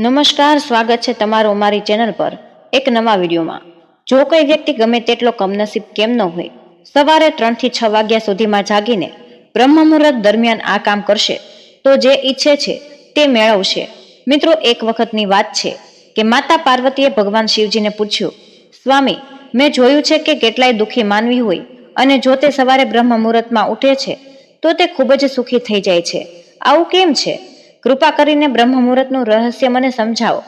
નમસ્કાર, સ્વાગત છે તમારું અમારી ચેનલ પર એક નવા વિડીયોમાં। જો કોઈ વ્યક્તિ ગમે તેટલો કમનસીબ કેમ ન હોય, સવારે 3 થી 6 વાગ્યા સુધીમાં જાગીને બ્રહ્મ મુહૂર્ત દરમિયાન આ કામ કરશે તો જે ઈચ્છે છે તે મેળવશે। મિત્રો, એક વખતની વાત છે કે માતા પાર્વતીએ ભગવાન શિવજીને પૂછ્યું, સ્વામી, મેં જોયું છે કે કેટલાય દુઃખી માનવી હોય અને જો તે સવારે બ્રહ્મ મુહૂર્તમાં ઉઠે છે તો તે ખૂબ જ સુખી થઈ જાય છે, આવું કેમ છે? કૃપા કરીને બ્રહ્મ મુહૂર્તનું રહસ્ય મને સમજાવો।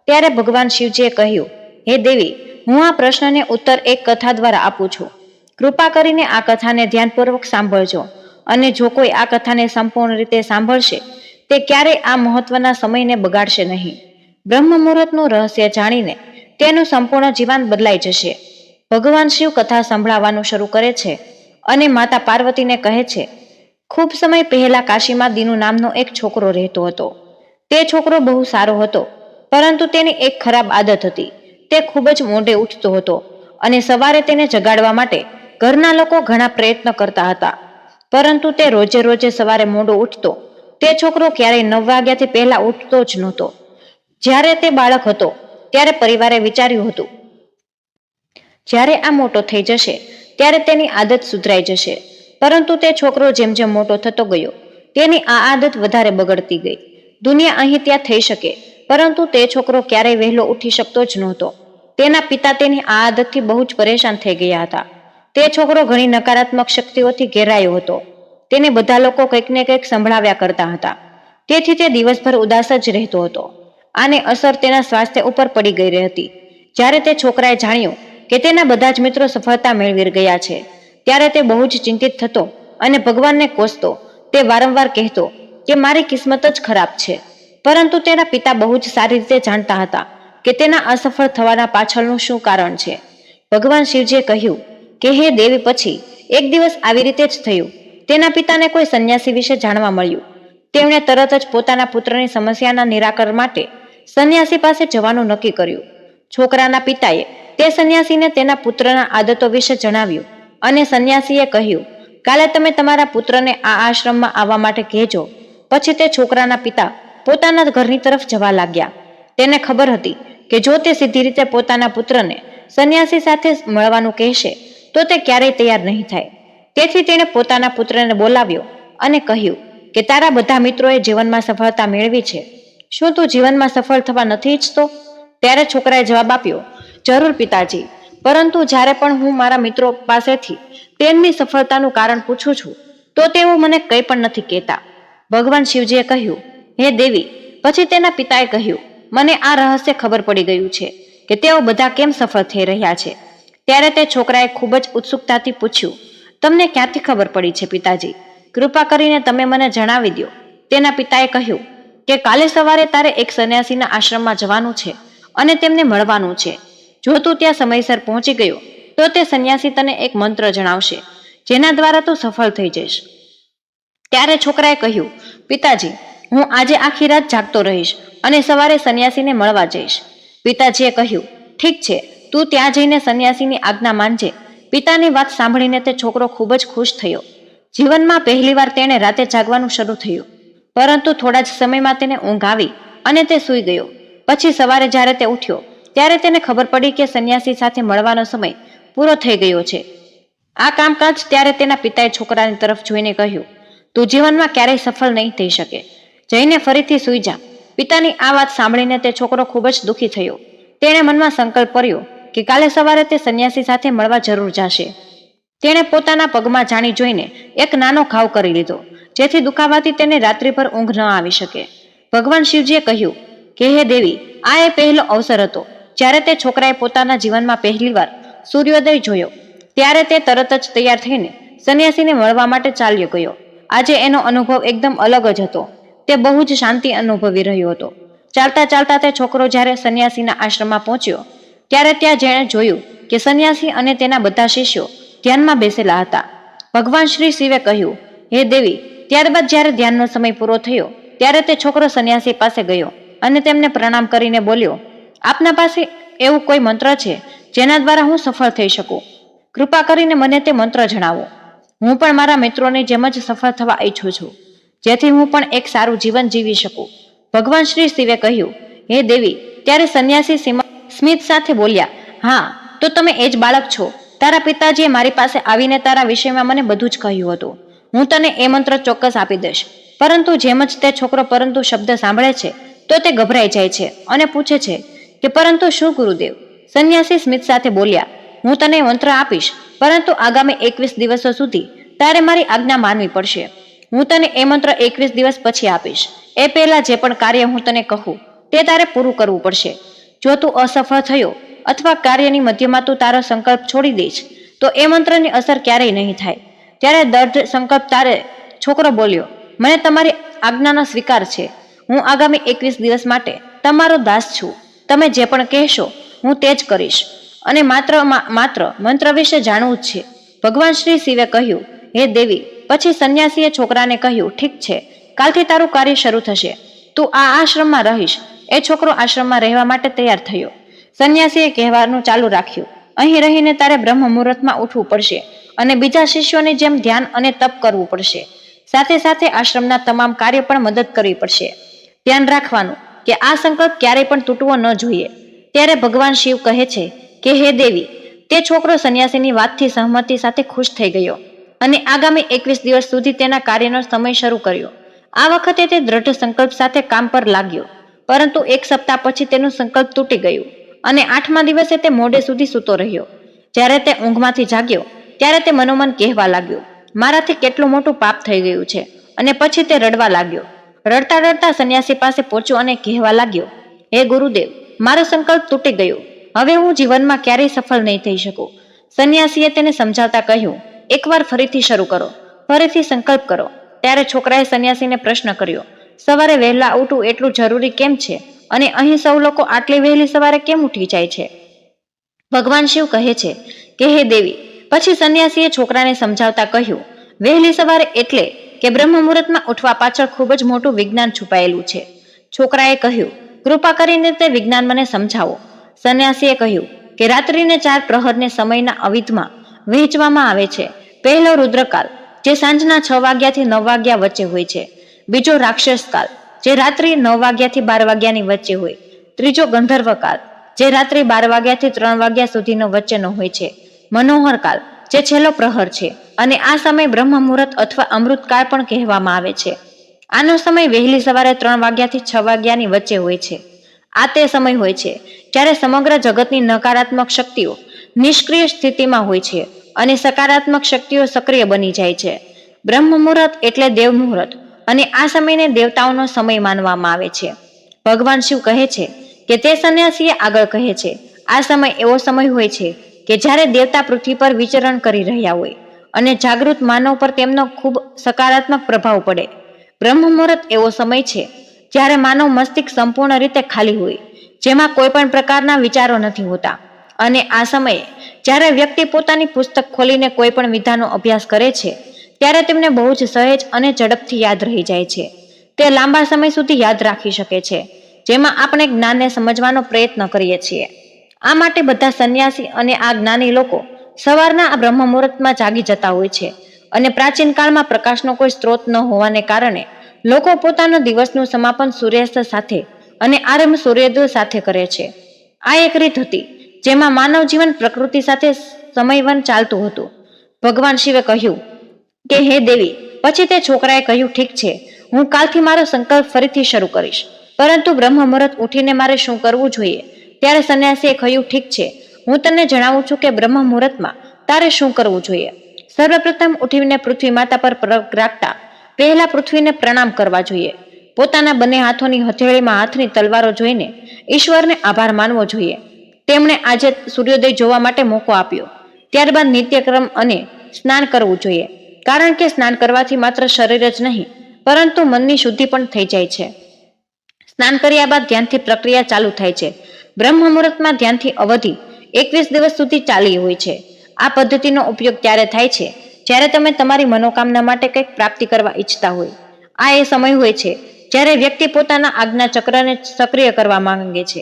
ત્યારે ભગવાન શિવજીએ કહ્યું, હે દેવી, હું આ પ્રશ્નને ઉત્તર એક કથા દ્વારા આપું છું। કૃપા કરીને આ કથાને ધ્યાનપૂર્વક સાંભળજો અને જો કોઈ આ કથાને સંપૂર્ણ રીતે સાંભળશે તે ક્યારેય આ મહત્વના સમયને બગાડશે નહીં। બ્રહ્મ મુહૂર્તનું રહસ્ય જાણીને તેનું સંપૂર્ણ જીવન બદલાઈ જશે। ભગવાન શિવ કથા સંભળાવવાનું શરૂ કરે છે અને માતા પાર્વતીને કહે છે, ખૂબ સમય પહેલા કાશીમાં દીનુ નામનો એક છોકરો રહેતો હતો। તે છોકરો બહુ સારો હતો, પરંતુ તેની એક ખરાબ આદત હતી। તે ખૂબ જ મોડે ઉઠતો હતો અને સવારે તેને જગાડવા માટે ઘરના લોકો ઘણા પ્રયત્ન કરતા હતા, પરંતુ તે રોજે રોજે સવારે મોડો ઉઠતો। તે છોકરો ક્યારેય 9 વાગ્યાથી પહેલા ઉઠતો જ નહોતો। જ્યારે તે બાળક હતો ત્યારે પરિવારે વિચાર્યું હતું, જ્યારે આ મોટો થઈ જશે ત્યારે તેની આદત સુધરાઈ જશે, પરંતુ તે છોકરો જેમ જેમ મોટો થતો ગયો તેની આ આદત વધારે બગડતી ગઈ। દુનિયા અહીં ત્યાં થઈ શકે, પરંતુ તે છોકરો ક્યારેય વહેલો ઉઠી શકતો જ નહોતો। તેના પિતા તેની આ આદતથી બહુ જ પરેશાન થઈ ગયા હતા। તે છોકરો ઘણી નકારાત્મક શક્તિઓથી ઘેરાયો હતો। તેને બધા લોકો કંઈક ને કંઈક સંભળાવ્યા કરતા હતા, તેથી તે દિવસભર ઉદાસ જ રહેતો હતો। આને અસર તેના સ્વાસ્થ્ય ઉપર પડી ગઈ હતી। જ્યારે તે છોકરાએ જાણ્યું કે તેના બધા જ મિત્રો સફળતા મેળવી ગયા છે ત્યારે તે બહુ જ ચિંતિત થતો અને ભગવાનને કોસતો। તે વારંવાર કહેતો કે મારી કિસ્મત જ ખરાબ છે, પરંતુ તેના પિતા બહુ જ સારી રીતે જાણતા હતા કે તેના અસફળ થવાના પાછળનું શું કારણ છે। ભગવાન શિવજીએ કહ્યું કે હે દેવી, પછી એક દિવસ આવી રીતે જ થયું। તેના પિતાને કોઈ સંન્યાસી વિશે જાણવા મળ્યું। તેમણે તરત જ પોતાના પુત્રની સમસ્યાના નિરાકરણ માટે સંન્યાસી પાસે જવાનું નક્કી કર્યું। છોકરાના પિતાએ તે સંન્યાસીને તેના પુત્રના આદતો વિશે જણાવ્યું અને સંન્યાસીએ કહ્યું, કાલે તમે તમારા પુત્રને આ આશ્રમમાં આવવા માટે કહેજો। પછી તે છોકરાના પિતા પોતાના ઘરની તરફ જવા લાગ્યા। તેને ખબર હતી કે જો તે સીધી રીતે પોતાના પુત્રને સંન્યાસી સાથે મળવાનું કહેશે તો તે ક્યારેય તૈયાર નહીં થાય। તેથી તેણે પોતાના પુત્રને બોલાવ્યો અને કહ્યું કે તારા બધા મિત્રોએ જીવનમાં સફળતા મેળવી છે, શું તું જીવનમાં સફળ થવા નથી ઈચ્છતો? ત્યારે છોકરાએ જવાબ આપ્યો, જરૂર પિતાજી, પરંતુ જ્યારે પણ હું મારા મિત્રો પાસેથી તેમની સફળતાનું કારણ પૂછું છું તો તેઓ મને કંઈ પણ નથી કહેતા। ભગવાન શિવજીએ કહ્યું, હે દેવી, પછી તેના પિતાએ કહ્યું, મને આ રહસ્ય ખબર પડી ગયું છે કે તેઓ બધા કેમ સફળ થઈ રહ્યા છે। ત્યારે તે છોકરાએ ખૂબ જ ઉત્સુકતાથી પૂછ્યું, તમને ક્યાંથી ખબર પડી છે પિતાજી? કૃપા કરીને તમે મને જણાવી દો। તેના પિતાએ કહ્યું કે કાલે સવારે તારે એક સંન્યાસીના આશ્રમમાં જવાનું છે અને તેમને મળવાનું છે। જો તું ત્યાં સમયસર પહોંચી ગયો તો તે સંન્યાસી તને એક મંત્ર જણાવશે, જેના દ્વારા તું સફળ થઈ જઈશ। ત્યારે છોકરાએ કહ્યું, પિતાજી, હું આજે આખી રાત જાગતો રહીશ અને સવારે સંન્યાસીને મળવા જઈશ। પિતાજીએ કહ્યું, ઠીક છે, તું ત્યાં જઈને સંન્યાસીની આજ્ઞા માનજે। પિતાની વાત સાંભળીને તે છોકરો ખૂબ જ ખુશ થયો। જીવનમાં પહેલીવાર તેણે રાતે જાગવાનું શરૂ થયું, પરંતુ થોડા જ સમયમાં તેને ઊંઘ આવી અને તે સૂઈ ગયો। પછી સવારે જ્યારે તે ઉઠ્યો ત્યારે તેને ખબર પડી કે સંન્યાસી સાથે મળવાનો સમય પૂરો થઈ ગયો છે। આ કામકાજ ત્યારે તેના પિતાએ છોકરાની તરફ જોઈને કહ્યું, તું જીવનમાં ક્યારેય સફળ નહીં થઈ શકે, જઈને ફરીથી સૂઈ જા। પિતાની આ વાત સાંભળીને તે છોકરો ખૂબ જ દુઃખી થયો। તેણે મનમાં સંકલ્પ કર્યો કે કાલે સવારે તે સંન્યાસી સાથે મળવા જરૂર જશે। તેણે પોતાના પગમાં જાણી જોઈને એક નાનો ઘાવ કરી લીધો, જેથી દુખાવાથી તેને રાત્રિભર ઊંઘ ન આવી શકે। ભગવાન શિવજીએ કહ્યું કે હે દેવી, આ એ પહેલો અવસર હતો જ્યારે તે છોકરાએ પોતાના જીવનમાં પહેલીવાર સૂર્યોદય જોયો। ત્યારે તે તરત જ તૈયાર થઈને સંન્યાસીને મળવા માટે ચાલ્યો ગયો। આજે એનો અનુભવ એકદમ અલગ જ હતો। તે બહુ જ શાંતિ અનુભવી રહ્યો હતો। ચાલતા ચાલતા તે છોકરો જ્યારે સંન્યાસીના આશ્રમમાં પહોંચ્યો ત્યારે ત્યાં જેણે જોયું કે સંન્યાસી અને તેના બધા શિષ્યો ધ્યાનમાં બેસેલા હતા। ભગવાન શ્રી શિવે કહ્યું, હે દેવી, ત્યારબાદ જ્યારે ધ્યાનનો સમય પૂરો થયો ત્યારે તે છોકરો સંન્યાસી પાસે ગયો અને તેમને પ્રણામ કરીને બોલ્યો, આપના પાસે એવું કોઈ મંત્ર છે જેના દ્વારા હું સફળ થઈ શકું? કૃપા કરીને મને તે મંત્ર જણાવો। હું પણ મારા મિત્રોની જેમ જ સફળ થવા ઈચ્છું છું, જેથી હું પણ એક સારું જીવન જીવી શકું। ભગવાન શ્રી શિવે કહ્યું, હે દેવી. ત્યારે સંન્યાસી સ્મિત સાથે બોલ્યા, હા, તો તમે એ જ બાળક છો. તારા પિતાજીએ મારી પાસે આવીને તારા વિષયમાં મને બધું જ કહ્યું હતું. હું તને એ મંત્ર ચોક્કસ આપી દઈશ. પરંતુ જેમ જ તે છોકરો પરંતુ શબ્દ સાંભળે છે તો તે ગભરાઈ જાય છે અને પૂછે છે કે પરંતુ શું ગુરુદેવ? સંન્યાસી સ્મિત સાથે બોલ્યા, હું તને મંત્ર આપીશ, પરંતુ આગામી 21 દિવસો સુધી તારે મારી આજ્ઞા માનવી પડશે. હું તને એ મંત્ર 21 દિવસ પછી આપીશ. એ પહેલા જે પણ કાર્ય હું તને કહું તે તારે પૂરું કરવું પડશે. જો તું અસફળ થયો અથવા કાર્યની મધ્યમાં તું તારો સંકલ્પ છોડી દઈશ તો એ મંત્રની અસર ક્યારેય નહીં થાય. ત્યારે દૃઢ સંકલ્પ તારે છોકરો બોલ્યો, મને તમારી આજ્ઞાનો સ્વીકાર છે. હું આગામી 21 દિવસ માટે તમારો દાસ છું. તમે જે પણ કહેશો હું તે જ કરીશ અને માત્ર મંત્ર વિશે જાણવું જ છે. ભગવાન શ્રી શિવે કહ્યું, હે દેવી. પછી સંન્યાસીએ છોકરાને કહ્યું, ઠીક છે, કાલથી તારું કાર્ય શરૂ થશે. તું આ આશ્રમમાં રહીશ. એ છોકરો આશ્રમમાં રહેવા માટે તૈયાર થયો. સંન્યાસીએ કહેવાનું ચાલુ રાખ્યું, અહીં રહીને તારે બ્રહ્મ મુહૂર્તમાં ઉઠવું પડશે અને બીજા શિષ્યોની જેમ ધ્યાન અને તપ કરવું પડશે. સાથે સાથે આશ્રમના તમામ કાર્ય પણ મદદ કરવી પડશે. ધ્યાન રાખવાનું કે આ સંકલ્પ ક્યારેય પણ તૂટવો ન જોઈએ. ત્યારે ભગવાન શિવ કહે છે કે હે દેવી. તે છોકરો સંન્યાસીની વાતથી સહમતિ સાથે ખુશ થઈ ગયો અને આગામી 21 દિવસ સુધી તેના કાર્યનો સમય શરૂ કર્યો. આ વખતે તે દ્રઢ સંકલ્પ સાથે કામ પર લાગ્યો. પરંતુ 1 સપ્તાહ પછી તેનું સંકલ્પ તૂટી ગયું અને 8મા દિવસે તે મોડે સુધી સૂતો રહ્યો. જ્યારે તે ઊંઘમાંથી જાગ્યો ત્યારે તે મનોમન કહેવા લાગ્યો, મારાથી કેટલું મોટું પાપ થઈ ગયું છે. અને પછી તે રડવા લાગ્યો. રડતા રડતા સંન્યાસી પાસે પહોંચ્યો અને કહેવા લાગ્યો, હે ગુરુદેવ, મારો સંકલ્પ તૂટી ગયો. હવે હું જીવનમાં ક્યારેય સફળ નહીં થઈ શકું. સંન્યાસીએ તેને સમજાવતા કહ્યું, એકવાર ફરીથી શરૂ કરો, ફરીથી સંકલ્પ કરો. ત્યારે છોકરાએ સંન્યાસીને પ્રશ્ન કર્યો, સવારે વહેલા ઉઠવું એટલું જરૂરી કેમ છે અને અહીં સૌ લોકો આટલી વહેલી સવારે કેમ ઉઠી જાય છે? ભગવાન શિવ કહે છે કે હે દેવી. પછી સંન્યાસીએ છોકરાને સમજાવતા કહ્યું, વહેલી સવારે એટલે કે બ્રહ્મ મુહૂર્તમાં ઉઠવા પાછળ ખૂબ જ મોટું વિજ્ઞાન છુપાયેલું છે. છોકરાએ કહ્યું, કૃપા કરીને તે વિજ્ઞાન મને સમજાવો. સંન્યાસીએ કહ્યું કે રાત્રિને 4 પ્રહરને સમયના અવિધમાં વહેંચવામાં આવે છે. પહેલો રુદ્રકાળ, જે સાંજના 6 વાગ્યાથી 9 વાગ્યા વચ્ચે હોય છે. બીજો રાક્ષસ કાળ, જે રાત્રિ 9 વાગ્યાથી 12 વાગ્યાની વચ્ચે હોય. ત્રીજો ગંધર્વ કાળ, જે રાત્રિ 12 વાગ્યાથી 3 વાગ્યા સુધીનો વચ્ચેનો હોય છે. મનોહર કાળ, જે છેલ્લો પ્રહર છે અને આ સમય બ્રહ્મ મુહૂર્ત અથવા અમૃતકાળ પણ કહેવામાં આવે છે. આનો સમય વહેલી સવારે 3 વાગ્યાથી 6 વાગ્યાની વચ્ચે હોય છે. આ તે સમય હોય છે જ્યારે સમગ્ર જગતની નકારાત્મક શક્તિઓ નિષ્ક્રિય સ્થિતિમાં હોય છે અને સકારાત્મક શક્તિઓ સક્રિય બની જાય છે. બ્રહ્મ મુહૂર્ત એટલે દેવ મુહૂર્ત અને આ સમયને દેવતાઓનો સમય માનવામાં આવે છે. ભગવાન શિવ કહે છે કે તે સંન્યાસીએ આગળ કહે છે, આ સમય એવો સમય હોય છે કે જ્યારે દેવતા પૃથ્વી પર વિચરણ કરી રહ્યા હોય અને જાગૃત માનવ પર તેમનો ખૂબ સકારાત્મક પ્રભાવ પડે. બ્રહ્મ મુહૂર્ત એવો સમય છે જ્યારે માનવ મસ્તિષ્ક સંપૂર્ણ રીતે ખાલી હોય, જેમાં કોઈ પણ પ્રકારના વિચારો નથી હોતા. અને આ સમયે જ્યારે વ્યક્તિ પોતાની પુસ્તક ખોલીને કોઈ પણ વિધાનો અભ્યાસ કરે છે ત્યારે તેમને બહુ જ સહેજ અને ઝડપથી યાદ રહી જાય છે. તે લાંબા સમય સુધી યાદ રાખી શકે છે, જેમાં આપણે જ્ઞાનને સમજવાનો પ્રયત્ન કરીએ છીએ. આ માટે બધા સંન્યાસી અને આ જ્ઞાની લોકો સવારના આ બ્રહ્મ મુહૂર્તમાં જાગી જતા હોય છે. અને પ્રાચીન કાળમાં પ્રકાશનો કોઈ સ્ત્રોત ન હોવાને કારણે લોકો પોતાનો દિવસનું સમાપન સૂર્યાસ્ત સાથે અને આરંભ સૂર્યોદય સાથે કરે છે. આ એક રીત હતી જેમાં માનવ જીવન પ્રકૃતિ સાથે સમયવન ચાલતું હતું. ભગવાન શિવે કહ્યું કે હે દેવી. પછી તે છોકરાએ કહ્યું, ઠીક છે, હું કાલથી મારો સંકલ્પ ફરીથી શરૂ કરીશ, પરંતુ બ્રહ્મ મુહૂર્ત ઉઠીને મારે શું કરવું જોઈએ? ત્યારે સંન્યાસીએ કહ્યું, ઠીક છે, હું તને જણાવું છું કે બ્રહ્મ મુહૂર્તમાં તારે શું કરવું જોઈએ. સર્વપ્રથમ ઉઠીને પૃથ્વી માતા પર પગ રાખતા પહેલા પૃથ્વીને પ્રણામ કરવા જોઈએ. પોતાના બંને હાથોની હથેળીમાં હાથની તલવારો જોઈને ઈશ્વરને આભાર માનવો જોઈએ. તેમણે આજે સૂર્યોદય જોવા માટે મોકો આપ્યો. ત્યારબાદ નિત્યક્રમ અને સ્નાન કરવું જોઈએ, કારણ કે સ્નાન કરવાથી માત્ર શરીર જ નહીં પરંતુ મનની શુદ્ધિ પણ થઈ જાય છે. સ્નાન કર્યા બાદ ધ્યાનથી પ્રક્રિયા ચાલુ થાય છે. બ્રહ્મ મુહૂર્તમાં ધ્યાનથી અવધિ 21 દિવસ સુધી ચાલી હોય છે. આ પદ્ધતિનો ઉપયોગ ત્યારે થાય છે જ્યારે તમે તમારી મનોકામના માટે કંઈક પ્રાપ્તિ કરવા ઈચ્છતા હોય. આ એ સમય હોય છે જ્યારે વ્યક્તિ પોતાના આજ્ઞા ચક્રને સક્રિય કરવા માંગે છે.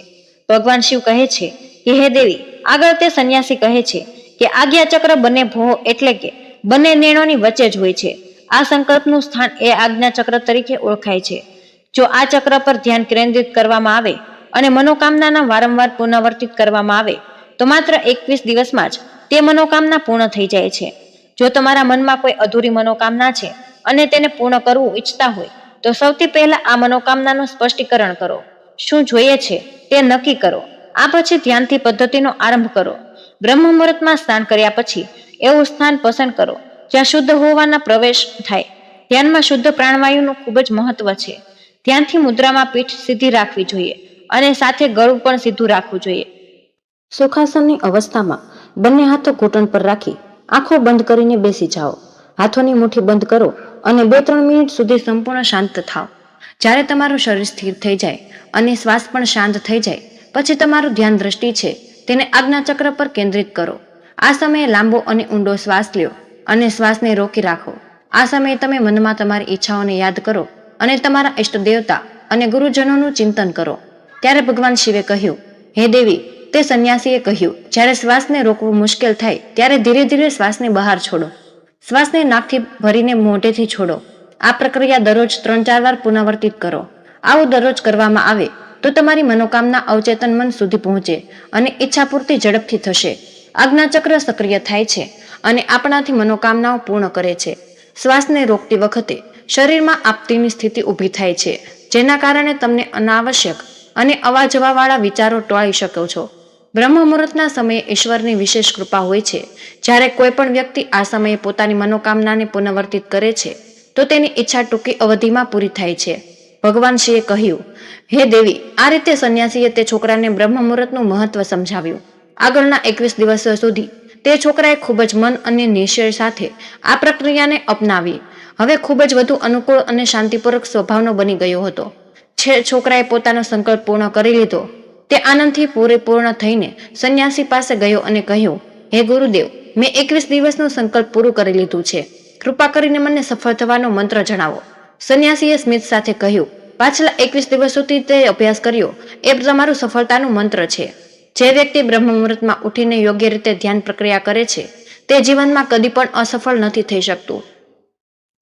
ભગવાન શિવ કહે છે કે હે દેવી. આગળ તે સંન્યાસી કહે છે કે આજ્ઞા ચક્ર બંને ભોહ એટલે કે બંને નિર્ણયોની વચ્ચે જ હોય છે. આ સંકલ્પનું સ્થાન એ આજ્ઞા ચક્ર તરીકે ઓળખાય છે. જો આ ચક્ર પર ધ્યાન કેન્દ્રિત કરવામાં આવે અને મનોકામનાના વારંવાર પુનરાવર્તિત કરવામાં આવે તો માત્ર 21 દિવસમાં જ તે મનોકામના પૂર્ણ થઈ જાય છે. જો તમારા મનમાં કોઈ અધૂરી મનોકામના છે અને તેને પૂર્ણ કરવું ઈચ્છતા હોય તો સૌથી પહેલા આ મનોકામનાનું સ્પષ્ટીકરણ કરો. શું જોઈએ છે તે નક્કી કરો. આ પછી ધ્યાનથી પદ્ધતિનો આરંભ કરો. બ્રહ્મ મુહૂર્તમાં સ્નાન કર્યા પછી એવું સ્થાન પસંદ કરો જ્યાં શુદ્ધ હોવાના પ્રવેશ થાય. ધ્યાનમાં શુદ્ધ પ્રાણવાયુનું ખૂબ જ મહત્વ છે. ધ્યાનથી મુદ્રામાં પીઠ સીધી રાખવી જોઈએ અને સાથે ગળું પણ સીધું રાખવું જોઈએ. સુખાસનની અવસ્થામાં બંને હાથો ઘૂંટણ પર રાખી આંખો બંધ કરીને બેસી જાઓ. હાથોની મુઠ્ઠી બંધ કરો અને 2-3 મિનિટ સુધી સંપૂર્ણ શાંત થાઓ. જ્યારે તમારું શરીર સ્થિર થઈ જાય અને શ્વાસ પણ શાંત થઈ જાય પછી તમારું ધ્યાન દ્રષ્ટિ છે તેને આજ્ઞાચક્ર પર કેન્દ્રિત કરો. આ સમયે લાંબો અને ઊંડો શ્વાસ લ્યો અને શ્વાસને રોકી રાખો. આ સમયે તમે મનમાં તમારી ઈચ્છાઓને યાદ કરો અને તમારા ઇષ્ટ દેવતા અને ગુરુજનોનું ચિંતન કરો. ત્યારે ભગવાન શિવે કહ્યું, હે દેવી, તે સંન્યાસીએ કહ્યું, જ્યારે શ્વાસને રોકવું મુશ્કેલ થાય ત્યારે ધીરે ધીરે શ્વાસને બહાર છોડો. શ્વાસને નાકથી ભરીને મોઢેથી છોડો. આ પ્રક્રિયા દરરોજ 3-4 વાર પુનરાવર્તિત કરો. આવું દરરોજ કરવામાં આવે તો તમારી મનોકામના અવચેતન મન સુધી પહોંચે અને ઈચ્છા પૂર્તિ ઝડપથી થશે. આજ્ઞાચક્ર સક્રિય થાય છે અને આપણાથી મનોકામનાઓ પૂર્ણ કરે છે. શ્વાસને રોકતી વખતે શરીરમાં આપતીની સ્થિતિ ઊભી થાય છે, જેના કારણે તમને અનાવશ્યક અને અવાજવાવાળા વિચારો ટાળી શકો છો. બ્રહ્મ મુહૂર્તના સમયે ઈશ્વરની વિશેષ કૃપા હોય છે. જ્યારે કોઈ પણ વ્યક્તિ આ સમયે પોતાની મનોકામનાને પુનરાવર્તિત કરે છે તો તેની ઈચ્છા ટૂંકી અવધિમાં પૂરી થાય છે. ભગવાન શિવે કહ્યું, હે દેવી, આ રીતે સંન્યાસીએ તે છોકરાને બ્રહ્મ મુહૂર્તનું મહત્વ સમજાવ્યું. આગળના 21 દિવસો સુધી તે છોકરાએ ખૂબ જ મન અને નિશ્ચય સાથે આ પ્રક્રિયાને અપનાવી. હવે ખૂબ જ વધુ અનુકૂળ અને શાંતિપૂર્વક સ્વભાવનો બની ગયો હતો. છોકરાએ પોતાનો સંકલ્પ પૂર્ણ કરી લીધો. તે આનંદથી પરિપૂર્ણ થઈને સંન્યાસી પાસે ગયો અને કહ્યું, હે ગુરુદેવ, મેં 21 દિવસનો સંકલ્પ પૂરું કરી લીધું છે. કૃપા કરીને મને સફળ થવાનો મંત્ર જણાવો. સંન્યાસીએ સ્મિત સાથે કહ્યું, પાછલા 21 દિવસોથી તે અભ્યાસ કર્યો એ તમારું સફળતાનું મંત્ર છે. જે વ્યક્તિ બ્રહ્મ મુહૂર્તમાં ઉઠીને યોગ્ય રીતે ધ્યાન પ્રક્રિયા કરે છે તે જીવનમાં કદી પણ અસફળ નથી થઈ શકતું.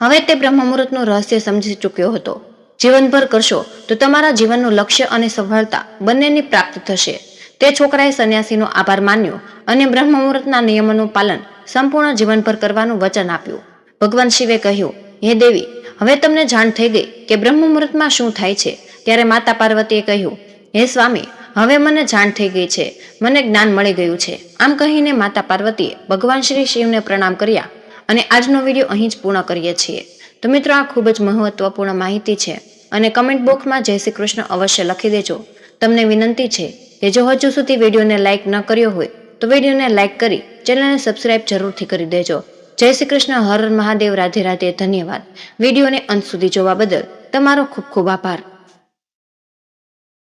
હવે તે બ્રહ્મ મુહૂર્તનું રહસ્ય સમજી ચૂક્યો હતો. જીવનભર કરશો તો તમારા જીવનનું લક્ષ્ય અને સફળતા બંનેની પ્રાપ્તિ થશે. તે છોકરાએ સંન્યાસીનો આભાર માન્યો અને બ્રહ્મ મુહૂર્તના નિયમોનું પાલન સંપૂર્ણ જીવનભર કરવાનું વચન આપ્યું. ભગવાન શિવે કહ્યું, હે દેવી, હવે તમને જાણ થઈ ગઈ કે બ્રહ્મ મુહૂર્તમાં શું થાય છે. ત્યારે માતા પાર્વતીએ કહ્યું, હે સ્વામી, હવે મને જાણ થઈ ગઈ છે, મને જ્ઞાન મળી ગયું છે. આમ કહીને માતા પાર્વતીએ ભગવાન શ્રી શિવને પ્રણામ કર્યા અને આજનો વિડીયો અહીં જ પૂર્ણ કરીએ છીએ. તો મિત્રો, આ ખૂબ જ મહત્વપૂર્ણ માહિતી છે અને કમેન્ટ બોક્સમાં જય શ્રી કૃષ્ણ અવશ્ય લખી દેજો. તમને વિનંતી છે કે જો હજુ સુધી વિડીયોને લાઇક ન કર્યો હોય તો વિડીયોને લાઇક કરી ચેનલને સબસ્ક્રાઇબ જરૂરથી કરી દેજો. જય શ્રી કૃષ્ણ. હર હર મહાદેવ. રાધે રાધે. ધન્યવાદ. વિડીયોને અંત સુધી જોવા બદલ તમારો ખૂબ ખૂબ આભાર.